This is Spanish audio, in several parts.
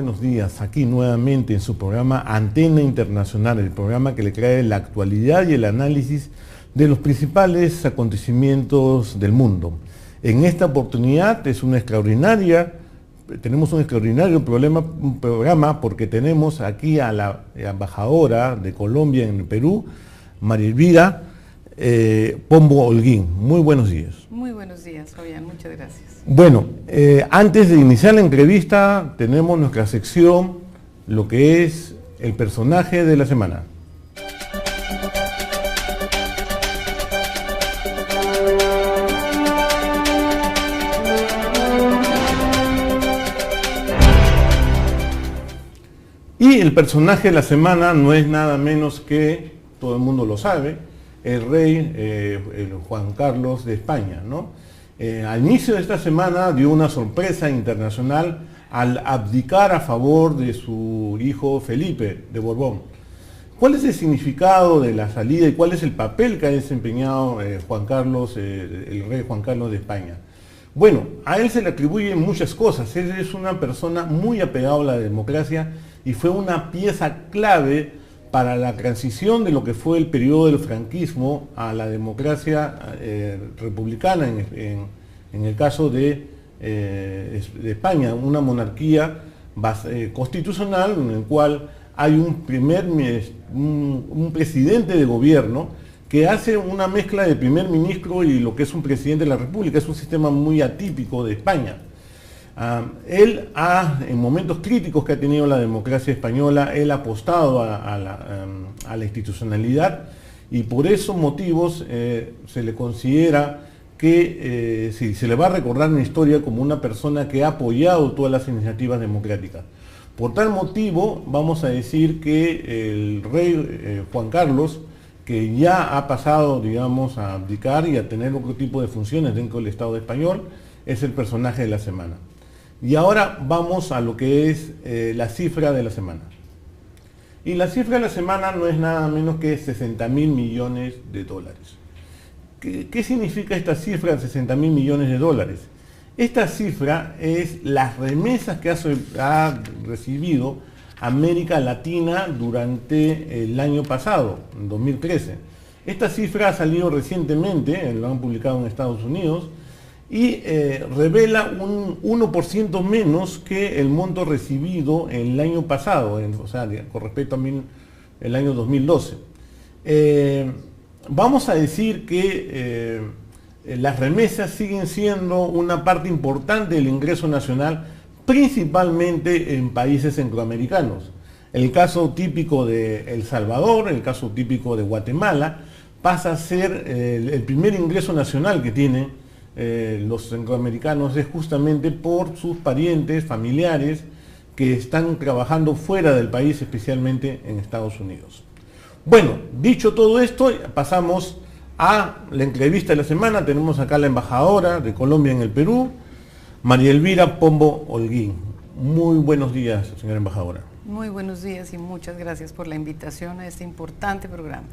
buenos días, aquí nuevamente en su programa Antena Internacional, el programa que le trae la actualidad y el análisis de los principales acontecimientos del mundo. En esta oportunidad tenemos un extraordinario programa porque tenemos aquí a la embajadora de Colombia en el Perú, María Elvira Pombo Holguín. Muy buenos días. Muy buenos días, Fabián, muchas gracias. Bueno, antes de iniciar la entrevista tenemos nuestra sección, lo que es el personaje de la semana. Y el personaje de la semana no es nada menos que, todo el mundo lo sabe, el rey el Juan Carlos de España, ¿no? Al inicio de esta semana dio una sorpresa internacional al abdicar a favor de su hijo Felipe de Borbón. ¿Cuál es el significado de la salida y cuál es el papel que ha desempeñado Juan Carlos, el rey Juan Carlos de España? Bueno, a él se le atribuyen muchas cosas. Él es una persona muy apegada a la democracia y fue una pieza clave para la transición de lo que fue el periodo del franquismo a la democracia republicana en el caso de España, una monarquía constitucional en el cual hay un presidente de gobierno que hace una mezcla de primer ministro y lo que es un presidente de la República. Es un sistema muy atípico de España. En momentos críticos que ha tenido la democracia española, él ha apostado a la institucionalidad y por esos motivos se le considera que se le va a recordar en la historia como una persona que ha apoyado todas las iniciativas democráticas. Por tal motivo, vamos a decir que el rey Juan Carlos, que ya ha pasado, digamos, a abdicar y a tener otro tipo de funciones dentro del Estado español, es el personaje de la semana. Y ahora vamos a lo que es la cifra de la semana. Y la cifra de la semana no es nada menos que 60.000 millones de dólares. ¿Qué significa esta cifra de 60.000 millones de dólares? Esta cifra es las remesas que ha recibido América Latina durante el año pasado, en 2013. Esta cifra ha salido recientemente, lo han publicado en Estados Unidos, y revela un 1% menos que el monto recibido el año pasado, o sea, con respecto al año 2012. Vamos a decir que las remesas siguen siendo una parte importante del ingreso nacional, principalmente en países centroamericanos. El caso típico de El Salvador, el caso típico de Guatemala, pasa a ser el primer ingreso nacional que tienen los centroamericanos, es justamente por sus parientes, familiares, que están trabajando fuera del país, especialmente en Estados Unidos. Bueno, dicho todo esto, pasamos a la entrevista de la semana. Tenemos acá a la embajadora de Colombia en el Perú, María Elvira Pombo Holguín. Muy buenos días, señora embajadora. Muy buenos días y muchas gracias por la invitación a este importante programa.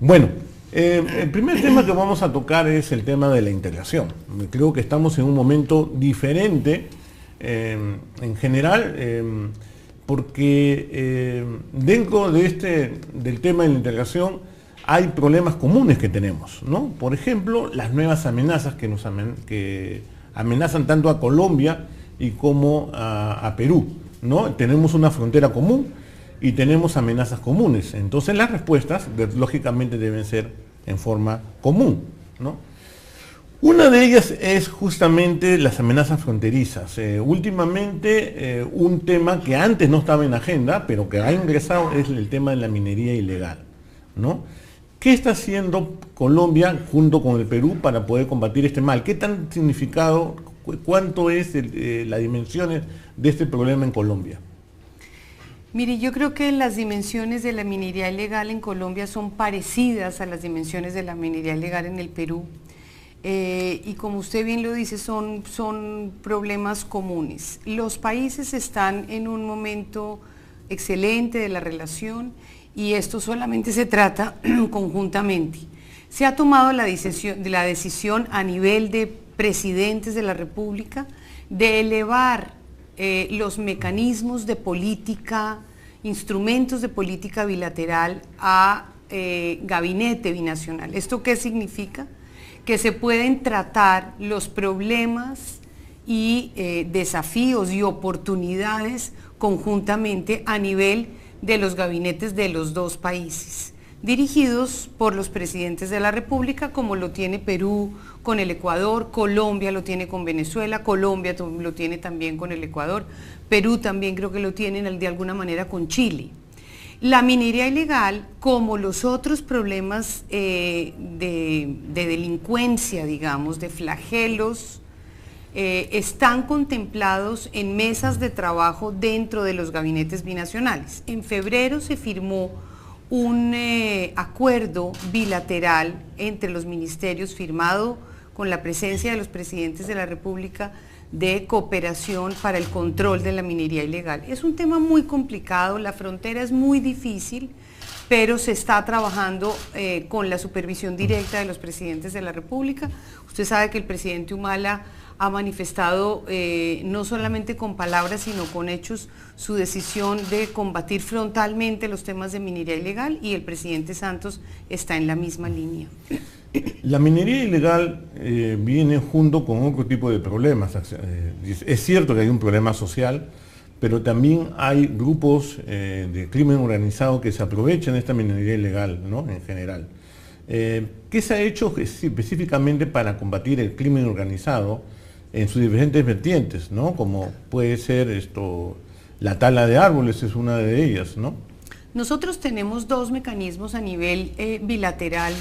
Bueno, el primer tema que vamos a tocar es el tema de la integración. Creo que estamos en un momento diferente en general, porque dentro del tema de la integración hay problemas comunes que tenemos, ¿no? Por ejemplo, las nuevas amenazas que amenazan tanto a Colombia y como a Perú, ¿no? Tenemos una frontera común y tenemos amenazas comunes. Entonces las respuestas, lógicamente, deben ser en forma común, ¿no? Una de ellas es justamente las amenazas fronterizas. Últimamente, un tema que antes no estaba en agenda, pero que ha ingresado, es el tema de la minería ilegal, ¿no? ¿Qué está haciendo Colombia junto con el Perú para poder combatir este mal? ¿Qué tan significado, cuánto es las dimensiones de este problema en Colombia? Mire, yo creo que las dimensiones de la minería ilegal en Colombia son parecidas a las dimensiones de la minería ilegal en el Perú. Y como usted bien lo dice, son problemas comunes. Los países están en un momento excelente de la relación y esto solamente se trata conjuntamente. Se ha tomado la decisión a nivel de presidentes de la República de elevar los mecanismos de política, instrumentos de política bilateral a gabinete binacional. ¿Esto qué significa? Que se pueden tratar los problemas y desafíos y oportunidades conjuntamente a nivel de los gabinetes de los dos países, dirigidos por los presidentes de la República, como lo tiene Perú con el Ecuador, Colombia lo tiene con Venezuela, Colombia lo tiene también con el Ecuador, Perú también creo que lo tienen de alguna manera con Chile. La minería ilegal, como los otros problemas de delincuencia, digamos, de flagelos, están contemplados en mesas de trabajo dentro de los gabinetes binacionales. En febrero se firmó un acuerdo bilateral entre los ministerios firmado con la presencia de los presidentes de la República de cooperación para el control de la minería ilegal. Es un tema muy complicado, la frontera es muy difícil, pero se está trabajando con la supervisión directa de los presidentes de la República. Usted sabe que el presidente Humala ha manifestado no solamente con palabras sino con hechos su decisión de combatir frontalmente los temas de minería ilegal, y el presidente Santos está en la misma línea. La minería ilegal viene junto con otro tipo de problemas. Es cierto que hay un problema social, pero también hay grupos de crimen organizado que se aprovechan de esta minería ilegal, ¿no? En general. ¿Qué se ha hecho específicamente para combatir el crimen organizado en sus diferentes vertientes, ¿no? Como puede ser la tala de árboles, es una de ellas, ¿no? Nosotros tenemos dos mecanismos a nivel bilateral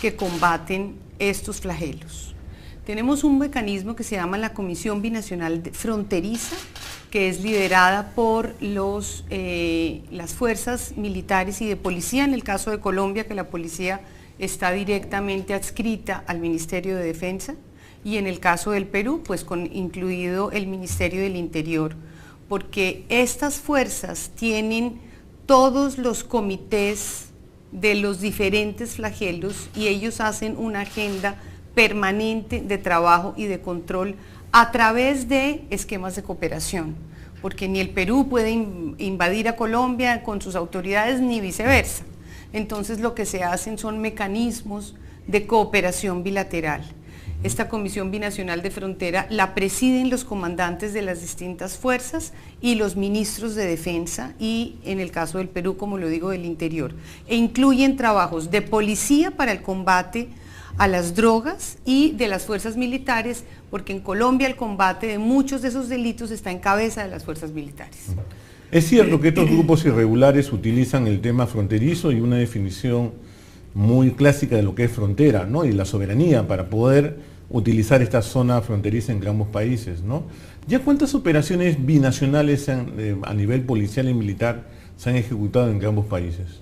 que combaten estos flagelos. Tenemos un mecanismo que se llama la Comisión Binacional Fronteriza, que es liderada por las fuerzas militares y de policía, en el caso de Colombia, que la policía está directamente adscrita al Ministerio de Defensa, y en el caso del Perú, pues incluido el Ministerio del Interior, porque estas fuerzas tienen todos los comités de los diferentes flagelos y ellos hacen una agenda permanente de trabajo y de control a través de esquemas de cooperación, porque ni el Perú puede invadir a Colombia con sus autoridades ni viceversa. Entonces lo que se hacen son mecanismos de cooperación bilateral. Esta Comisión Binacional de Frontera la presiden los comandantes de las distintas fuerzas y los ministros de defensa y, en el caso del Perú, como lo digo, del interior. E incluyen trabajos de policía para el combate a las drogas y de las fuerzas militares, porque en Colombia el combate de muchos de esos delitos está en cabeza de las fuerzas militares. Es cierto que estos grupos irregulares utilizan el tema fronterizo y una definición muy clásica de lo que es frontera, ¿no? Y la soberanía para poder utilizar esta zona fronteriza entre ambos países, ¿no? ¿Ya cuántas operaciones binacionales a nivel policial y militar se han ejecutado entre ambos países?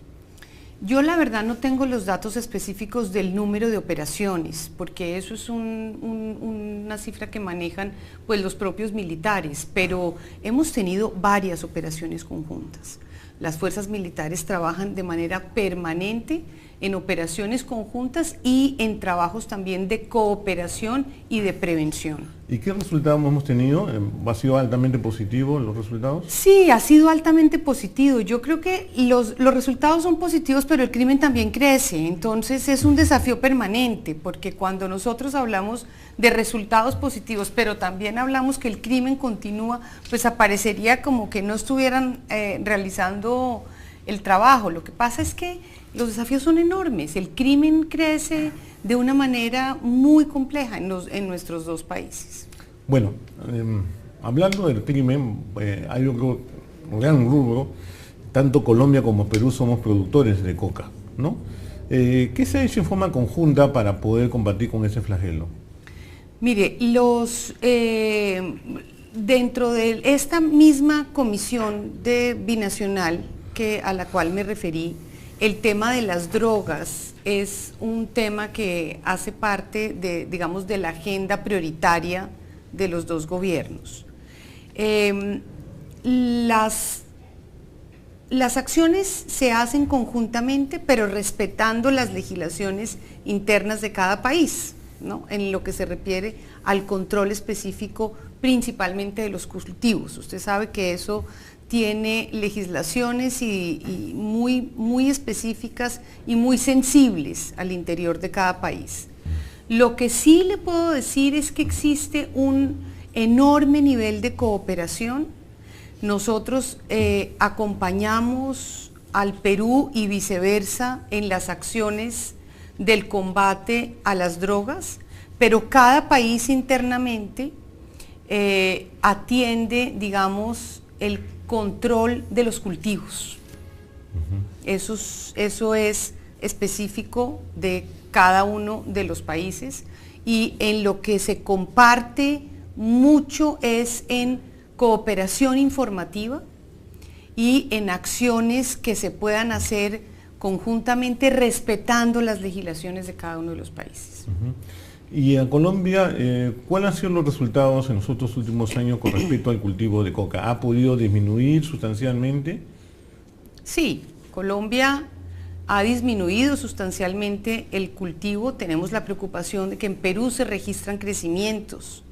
Yo la verdad no tengo los datos específicos del número de operaciones, porque eso es una cifra que manejan pues los propios militares, pero hemos tenido varias operaciones conjuntas. Las fuerzas militares trabajan de manera permanente en operaciones conjuntas y en trabajos también de cooperación y de prevención. ¿Y qué resultados hemos tenido? ¿Ha sido altamente positivo los resultados? Sí, ha sido altamente positivo. Yo creo que los resultados son positivos, pero el crimen también crece. Entonces es un desafío permanente, porque cuando nosotros hablamos de resultados positivos, pero también hablamos que el crimen continúa, pues aparecería como que no estuvieran realizando el trabajo. Lo que pasa es que los desafíos son enormes. El crimen crece de una manera muy compleja en nuestros dos países. Bueno, hablando del crimen, hay un gran rubro, tanto Colombia como Perú somos productores de coca, ¿no? ¿Qué se ha hecho en forma conjunta para poder combatir con ese flagelo? Mire, dentro de esta misma comisión binacional a la cual me referí, el tema de las drogas es un tema que hace parte digamos, de la agenda prioritaria de los dos gobiernos. Las acciones se hacen conjuntamente, pero respetando las legislaciones internas de cada país. ¿no? En lo que se refiere al control específico principalmente de los cultivos. Usted sabe que eso tiene legislaciones y muy específicas y muy sensibles al interior de cada país. Lo que sí le puedo decir es que existe un enorme nivel de cooperación. Nosotros acompañamos al Perú y viceversa en las acciones del combate a las drogas, pero cada país internamente atiende, digamos, el control de los cultivos. Eso es específico de cada uno de los países, y en lo que se comparte mucho es en cooperación informativa y en acciones que se puedan hacer conjuntamente respetando las legislaciones de cada uno de los países. Y en Colombia, ¿cuáles han sido los resultados en los otros últimos años con respecto al cultivo de coca? ¿Ha podido disminuir sustancialmente? Sí, Colombia ha disminuido sustancialmente el cultivo. Tenemos la preocupación de que en Perú se registran crecimientos.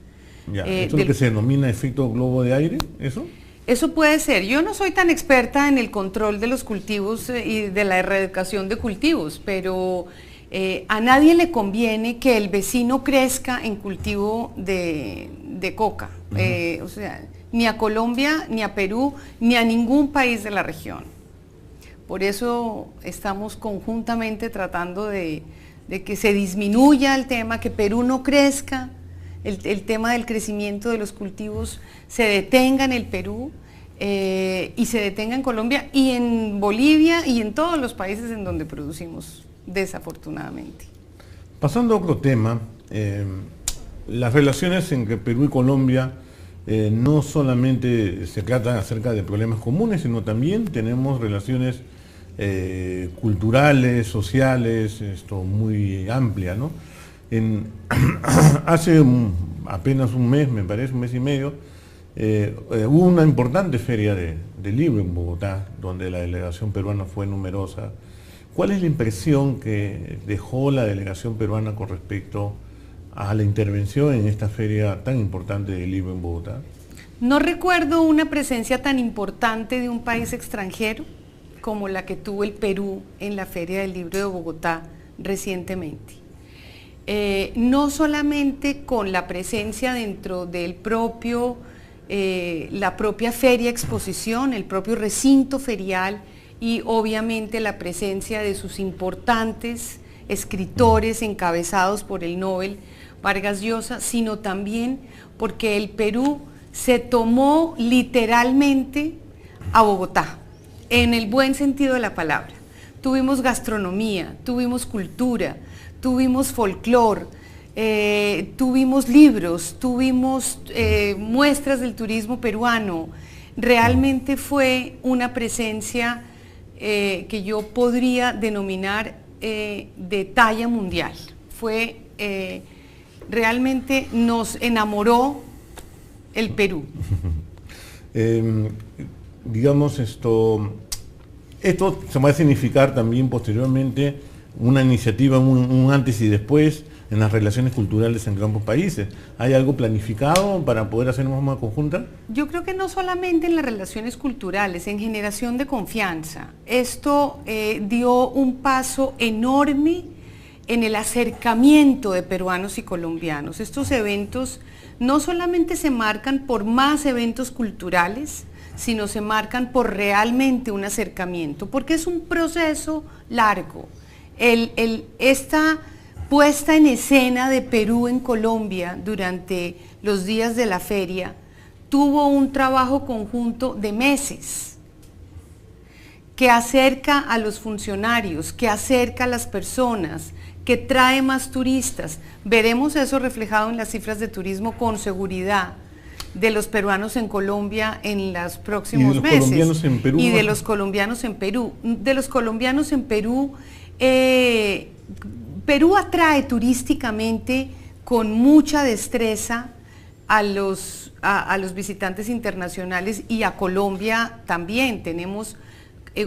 ¿Esto es lo que se denomina efecto globo de aire? ¿Eso? Eso puede ser. Yo no soy tan experta en el control de los cultivos y de la erradicación de cultivos, pero a nadie le conviene que el vecino crezca en cultivo de coca. O sea, ni a Colombia, ni a Perú, ni a ningún país de la región. Por eso estamos conjuntamente tratando de que se disminuya el tema, que Perú no crezca, el tema del crecimiento de los cultivos se detenga en el Perú y se detenga en Colombia y en Bolivia y en todos los países en donde producimos, desafortunadamente. Pasando a otro tema, las relaciones entre Perú y Colombia no solamente se trata acerca de problemas comunes, sino también tenemos relaciones culturales, sociales, muy amplia, ¿no? Hace apenas un mes, me parece, un mes y medio, hubo una importante feria de libro en Bogotá, donde la delegación peruana fue numerosa. ¿Cuál es la impresión que dejó la delegación peruana con respecto a la intervención en esta feria tan importante del libro en Bogotá? No recuerdo una presencia tan importante de un país extranjero como la que tuvo el Perú en la Feria del Libro de Bogotá recientemente. No solamente con la presencia dentro del la propia feria exposición, el propio recinto ferial, y obviamente la presencia de sus importantes escritores encabezados por el Nobel Vargas Llosa, sino también porque el Perú se tomó literalmente a Bogotá, en el buen sentido de la palabra. Tuvimos gastronomía, tuvimos cultura, tuvimos folclore, tuvimos libros, tuvimos muestras del turismo peruano. Realmente fue una presencia que yo podría denominar de talla mundial. Realmente nos enamoró el Perú. Digamos, esto se va a significar también posteriormente una iniciativa, un antes y después en las relaciones culturales entre ambos países. ¿Hay algo planificado para poder hacer una conjunta? Yo creo que no solamente en las relaciones culturales, en generación de confianza. Esto dio un paso enorme en el acercamiento de peruanos y colombianos. Estos eventos no solamente se marcan por más eventos culturales, sino se marcan por realmente un acercamiento, porque es un proceso largo. Esta puesta en escena de Perú en Colombia durante los días de la feria tuvo un trabajo conjunto de meses que acerca a los funcionarios, que acerca a las personas, que trae más turistas. Veremos eso reflejado en las cifras de turismo con seguridad de los peruanos en Colombia en los próximos meses. Colombianos en Perú, y de los colombianos en Perú. De los colombianos en Perú, Perú atrae turísticamente con mucha destreza a los visitantes internacionales, y a Colombia también. Tenemos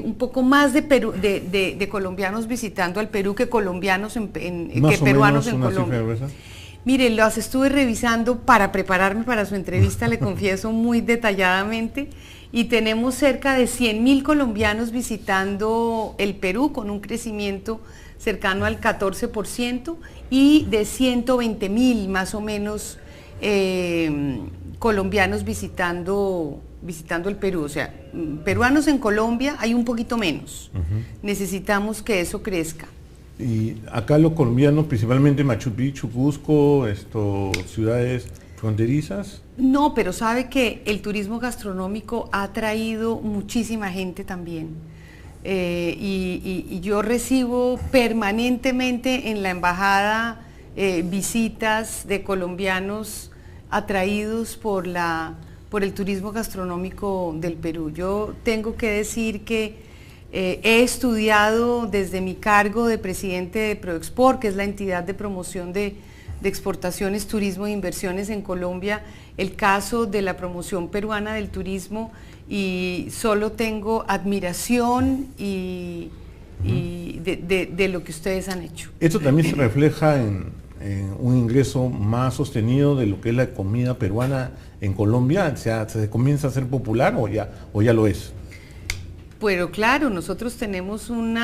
un poco más de colombianos visitando al Perú que colombianos que peruanos en Colombia. Mire, las estuve revisando para prepararme para su entrevista, le confieso muy detalladamente, y tenemos cerca de 100.000 colombianos visitando el Perú con un crecimiento cercano al 14% y de 120.000 más o menos colombianos visitando el Perú. O sea, peruanos en Colombia hay un poquito menos. Necesitamos que eso crezca. Y acá los colombianos, principalmente Machu Picchu, Cusco, ciudades fronterizas. No, pero sabe que el turismo gastronómico ha traído muchísima gente también. Y yo recibo permanentemente en la embajada visitas de colombianos atraídos por el turismo gastronómico del Perú. Yo tengo que decir que he estudiado desde mi cargo de presidente de Proexport, que es la entidad de promoción de exportaciones, turismo e inversiones en Colombia, el caso de la promoción peruana del turismo, y solo tengo admiración de lo que ustedes han hecho. ¿Esto también se refleja en un ingreso más sostenido de lo que es la comida peruana en Colombia? O sea, ¿se comienza a ser popular o ya lo es? Pero claro, nosotros tenemos un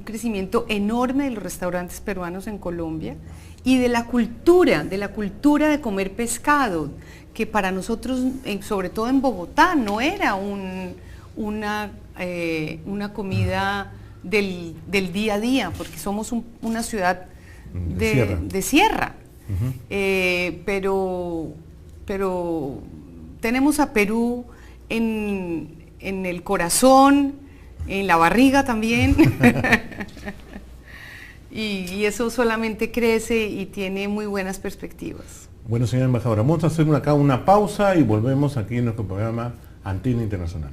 crecimiento enorme de los restaurantes peruanos en Colombia y de la cultura de comer pescado, que para nosotros, sobre todo en Bogotá, no era una comida del día a día, porque somos una ciudad de sierra. Pero tenemos a Perú en el corazón, en la barriga también, y eso solamente crece y tiene muy buenas perspectivas. Bueno, señora embajadora, vamos a hacer acá una pausa y volvemos aquí en nuestro programa Antena Internacional.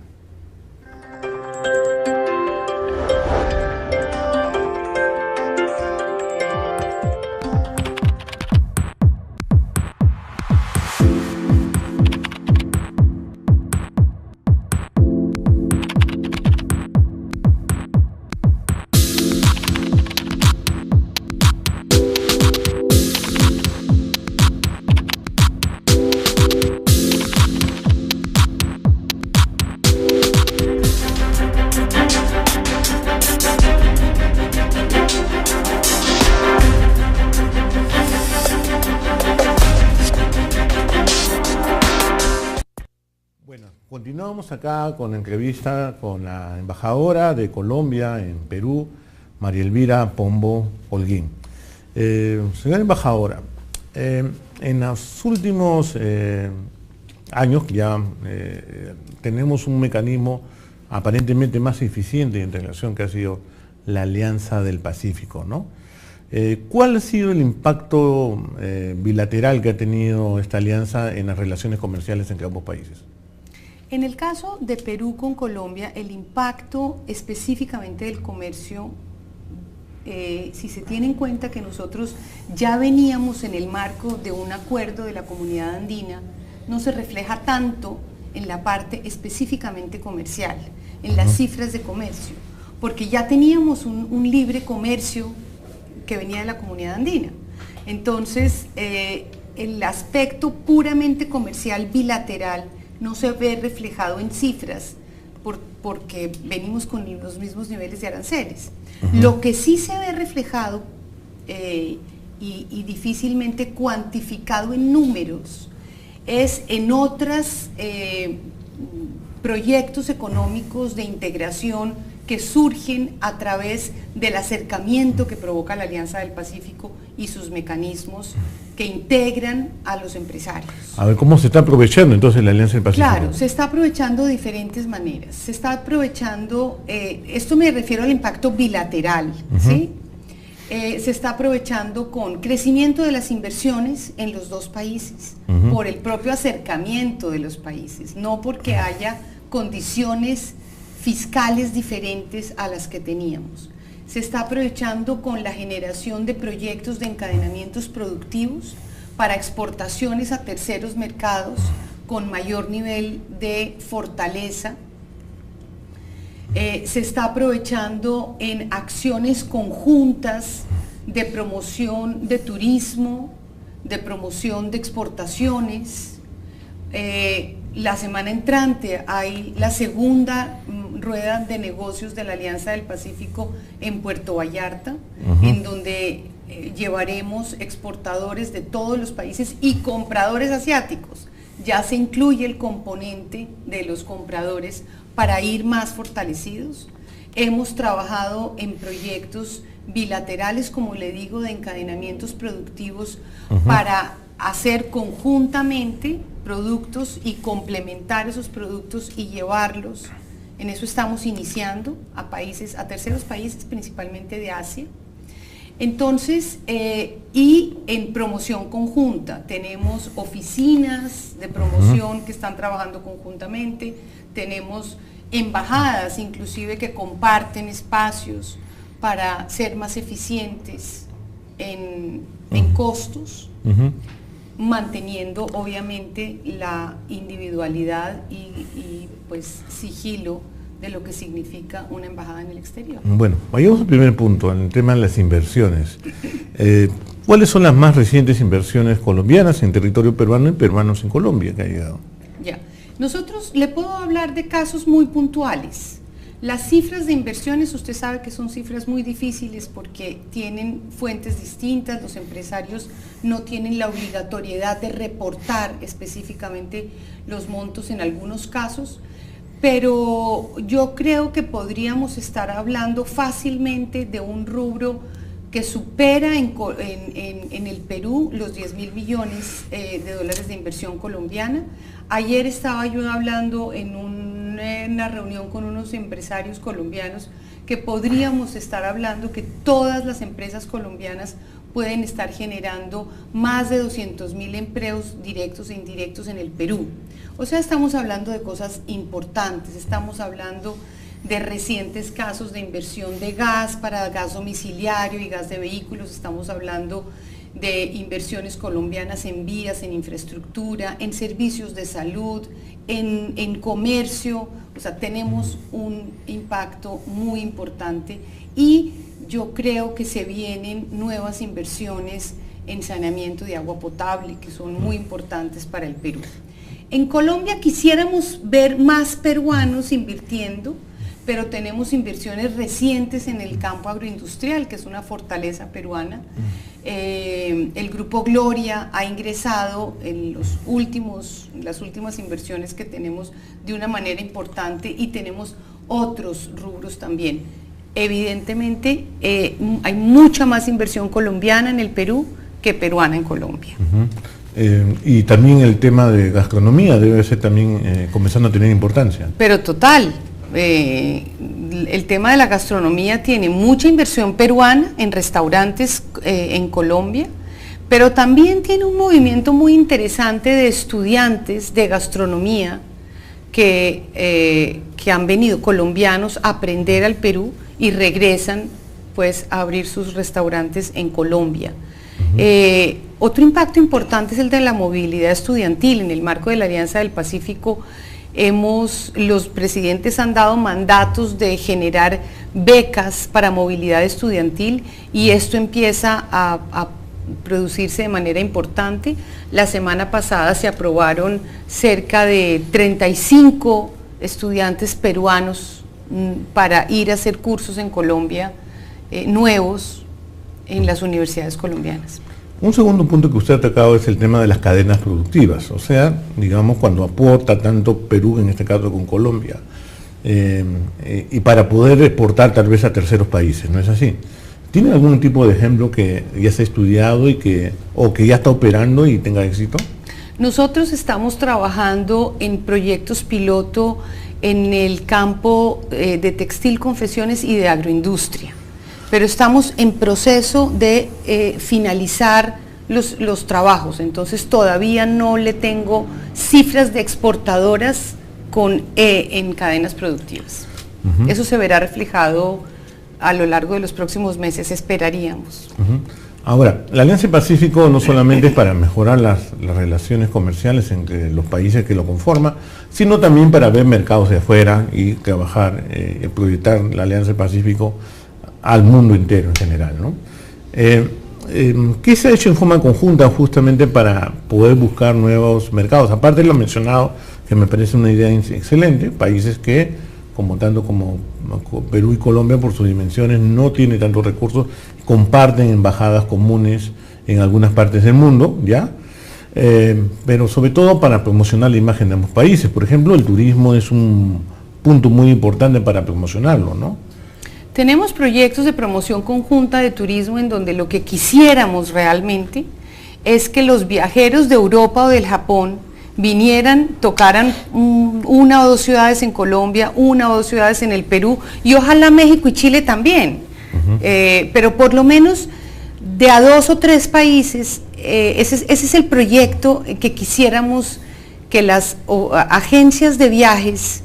Continuamos acá con la entrevista con la embajadora de Colombia en Perú, María Elvira Pombo Holguín. Señora embajadora, en los últimos años ya tenemos un mecanismo aparentemente más eficiente de integración que ha sido la Alianza del Pacífico, ¿no? ¿Cuál ha sido el impacto bilateral que ha tenido esta alianza en las relaciones comerciales entre ambos países? En el caso de Perú con Colombia, el impacto específicamente del comercio, si se tiene en cuenta que nosotros ya veníamos en el marco de un acuerdo de la Comunidad Andina, no se refleja tanto en la parte específicamente comercial, en las cifras de comercio, porque ya teníamos un libre comercio que venía de la Comunidad Andina. Entonces, el aspecto puramente comercial bilateral no se ve reflejado en cifras porque venimos con los mismos niveles de aranceles. Lo que sí se ve reflejado y difícilmente cuantificado en números es en otros proyectos económicos de integración que surgen a través del acercamiento que provoca la Alianza del Pacífico y sus mecanismos que integran a los empresarios. A ver, ¿cómo se está aprovechando entonces la Alianza del Pacífico? Claro, se está aprovechando de diferentes maneras. Se está aprovechando, esto me refiero al impacto bilateral, ¿sí? Se está aprovechando con crecimiento de las inversiones en los dos países, por el propio acercamiento de los países, no porque haya condiciones fiscales diferentes a las que teníamos. Se está aprovechando con la generación de proyectos de encadenamientos productivos para exportaciones a terceros mercados con mayor nivel de fortaleza. se está aprovechando en acciones conjuntas de promoción de turismo, de promoción de exportaciones. La semana entrante hay la segunda rueda de negocios de la Alianza del Pacífico en Puerto Vallarta, en donde llevaremos exportadores de todos los países y compradores asiáticos. Ya se incluye el componente de los compradores para ir más fortalecidos. Hemos trabajado en proyectos bilaterales, como le digo, de encadenamientos productivos para hacer conjuntamente productos y complementar esos productos y llevarlos. En eso estamos iniciando a terceros países, principalmente de Asia. Entonces, y en promoción conjunta, tenemos oficinas de promoción que están trabajando conjuntamente, tenemos embajadas inclusive que comparten espacios para ser más eficientes en costos, manteniendo obviamente la individualidad y pues sigilo de lo que significa una embajada en el exterior. Bueno, vayamos al primer punto, en el tema de las inversiones. ¿Cuáles son las más recientes inversiones colombianas en territorio peruano y peruanos en Colombia que ha llegado? Ya, nosotros le puedo hablar de casos muy puntuales. Las cifras de inversiones, usted sabe que son cifras muy difíciles porque tienen fuentes distintas, los empresarios no tienen la obligatoriedad de reportar específicamente los montos en algunos casos, pero yo creo que podríamos estar hablando fácilmente de un rubro que supera en el Perú los 10.000 millones de dólares de inversión colombiana. Ayer estaba yo hablando en una reunión con unos empresarios colombianos que podríamos estar hablando que todas las empresas colombianas pueden estar generando más de 200.000 empleos directos e indirectos en el Perú. O sea, estamos hablando de cosas importantes, estamos hablando de recientes casos de inversión de gas para gas domiciliario y gas de vehículos, estamos hablando de inversiones colombianas en vías, en infraestructura, en servicios de salud, en comercio. O sea, tenemos un impacto muy importante y yo creo que se vienen nuevas inversiones en saneamiento de agua potable que son muy importantes para el Perú. En Colombia quisiéramos ver más peruanos invirtiendo, pero tenemos inversiones recientes en el campo agroindustrial, que es una fortaleza peruana. El Grupo Gloria ha ingresado en las últimas inversiones que tenemos de una manera importante y tenemos otros rubros también. Evidentemente hay mucha más inversión colombiana en el Perú que peruana en Colombia. Y también el tema de gastronomía debe ser también comenzando a tener importancia. Pero total, el tema de la gastronomía tiene mucha inversión peruana en restaurantes en Colombia, pero también tiene un movimiento muy interesante de estudiantes de gastronomía que han venido colombianos a aprender al Perú y regresan pues a abrir sus restaurantes en Colombia. Otro impacto importante es el de la movilidad estudiantil. En el marco de la Alianza del Pacífico los presidentes han dado mandatos de generar becas para movilidad estudiantil y esto empieza a producirse de manera importante. La semana pasada se aprobaron cerca de 35 estudiantes peruanos para ir a hacer cursos en Colombia nuevos en las universidades colombianas. Un segundo punto que usted ha atacado es el tema de las cadenas productivas, o sea, digamos, cuando aporta tanto Perú, en este caso con Colombia, y para poder exportar tal vez a terceros países, ¿no es así? ¿Tiene algún tipo de ejemplo que ya se ha estudiado o que ya está operando y tenga éxito? Nosotros estamos trabajando en proyectos piloto en el campo de textil, confecciones y de agroindustria, pero estamos en proceso de finalizar los trabajos, entonces todavía no le tengo cifras de exportadoras en cadenas productivas. Eso se verá reflejado a lo largo de los próximos meses, esperaríamos. Ahora, la Alianza del Pacífico no solamente es para mejorar las relaciones comerciales entre los países que lo conforman, sino también para ver mercados de afuera y trabajar, proyectar la Alianza del Pacífico al mundo entero en general, ¿no? ¿Qué se ha hecho en forma conjunta justamente para poder buscar nuevos mercados? Aparte de lo mencionado, que me parece una idea excelente, países que, tanto como Perú y Colombia, por sus dimensiones, no tienen tantos recursos, comparten embajadas comunes en algunas partes del mundo, ¿ya? Pero sobre todo para promocionar la imagen de ambos países. Por ejemplo, el turismo es un punto muy importante para promocionarlo, ¿no? Tenemos proyectos de promoción conjunta de turismo en donde lo que quisiéramos realmente es que los viajeros de Europa o del Japón vinieran, tocaran una o dos ciudades en Colombia, una o dos ciudades en el Perú y ojalá México y Chile también. Pero por lo menos de a 2 o 3 países, ese es el proyecto que quisiéramos que las agencias de viajes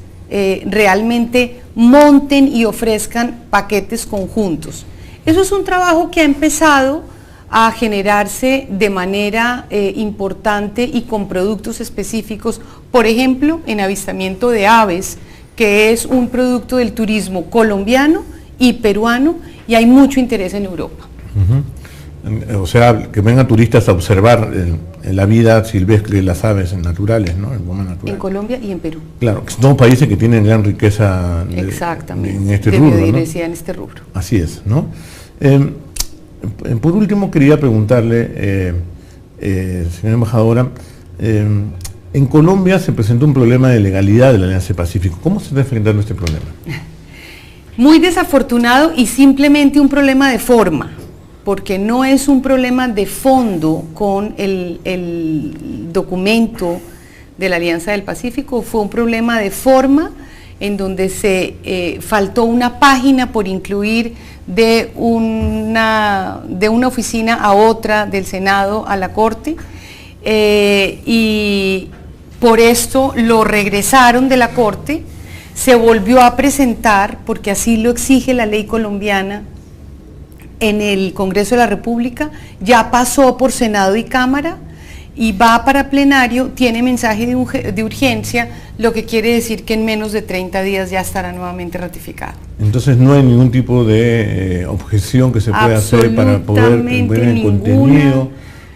realmente monten y ofrezcan paquetes conjuntos. Eso es un trabajo que ha empezado a generarse de manera importante y con productos específicos, por ejemplo, en avistamiento de aves, que es un producto del turismo colombiano y peruano, y hay mucho interés en Europa. O sea, que vengan turistas a observar la vida silvestre de las aves naturales, ¿no? En Colombia y en Perú. Claro, que son países que tienen gran riqueza en este rubro, biodiversidad, ¿no? En este rubro. Así es, ¿no? Por último, quería preguntarle, señora embajadora, en Colombia se presentó un problema de legalidad de la Alianza del Pacífico. ¿Cómo se está enfrentando este problema? Muy desafortunado y simplemente un problema de forma, porque no es un problema de fondo con el documento de la Alianza del Pacífico, fue un problema de forma en donde se faltó una página por incluir de una oficina a otra, del Senado a la Corte, y por esto lo regresaron de la Corte, se volvió a presentar, porque así lo exige la ley colombiana, en el Congreso de la República, ya pasó por Senado y Cámara y va para plenario, tiene mensaje de urgencia, lo que quiere decir que en menos de 30 días ya estará nuevamente ratificado. Entonces no hay ningún tipo de objeción que se pueda hacer para poder ver el contenido.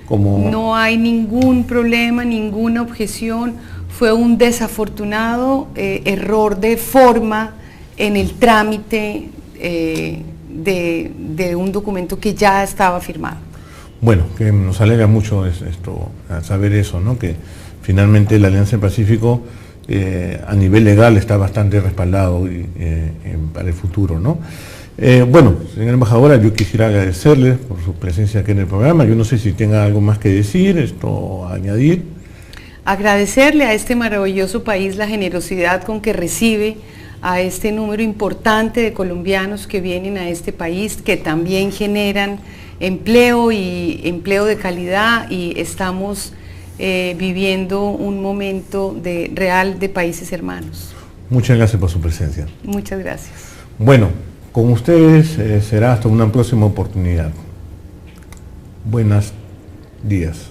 No hay ningún problema, ninguna objeción, fue un desafortunado error de forma en el trámite de un documento que ya estaba firmado. Bueno, que nos alegra mucho saber eso, ¿no? Que finalmente la Alianza del Pacífico a nivel legal está bastante respaldado para el futuro, ¿no? Bueno, señora embajadora, yo quisiera agradecerle por su presencia aquí en el programa. Yo no sé si tenga algo más que decir, añadir. Agradecerle a este maravilloso país la generosidad con que recibe a este número importante de colombianos que vienen a este país, que también generan empleo y empleo de calidad, y estamos viviendo un momento real de países hermanos. Muchas gracias por su presencia. Muchas gracias. Bueno, con ustedes será hasta una próxima oportunidad. Buenos días.